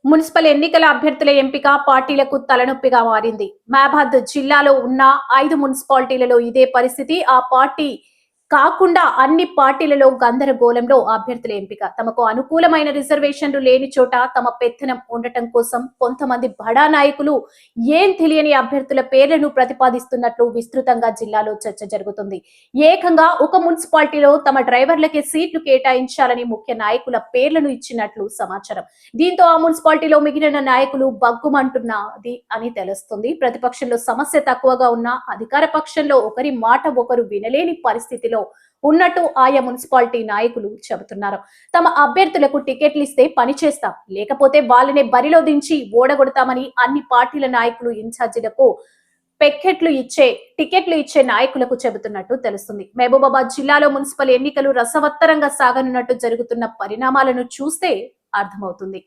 Municipal ఎన్నికల అభ్యర్థుల ఎంపిక పార్టీలకు తలనొప్పిగా మారింది. మహబాద్ జిల్లాలో ఉన్న 5 మున్సిపాలిటీలలో ఇదే పరిస్థితి. ఆ పార్టీ కాకుండా అన్ని పార్టీలలో గందరగోళంలో అభ్యర్థుల ఎంపిక. తమకు అనుకూలమైన రిజర్వేషన్లు లేని చోట తమ పెత్తనం ఉండటం కోసం కొంతమంది బడా నాయకులు ఏం తెలియని అభ్యర్థుల పేర్లను ప్రతిపాదిస్తున్నట్లు విస్తృతంగా జిల్లాలో చర్చ జరుగుతుంది. ఏకంగా ఒక మున్సిపాలిటీలో తమ డ్రైవర్లకే సీట్లు కేటాయించాలని ముఖ్య నాయకుల పేర్లను ఇచ్చినట్లు సమాచారం. దీంతో ఆ మున్సిపాలిటీలో మిగిలిన నాయకులు బగ్గుమంటున్నది అని తెలుస్తుంది. ప్రతిపక్షంలో సమస్య తక్కువగా ఉన్న అధికార పక్షంలో ఒకరి మాట ఒకరు వినలేని పరిస్థితిలో ఉన్నట్టు ఆయా మున్సిపాలిటీ నాయకులు చెబుతున్నారు. తమ అభ్యర్థులకు టికెట్లు ఇస్తే పని చేస్తాం, లేకపోతే వాళ్ళనే బరిలో దించి ఓడగొడతామని అన్ని పార్టీల నాయకులు ఇన్ఛార్జీలకు టికెట్లు ఇచ్చే నాయకులకు చెబుతున్నట్టు తెలుస్తుంది. మహబూబాబాద్ జిల్లాలో మున్సిపల్ ఎన్నికలు రసవత్తరంగా సాగనున్నట్టు జరుగుతున్న పరిణామాలను చూస్తే అర్థమవుతుంది.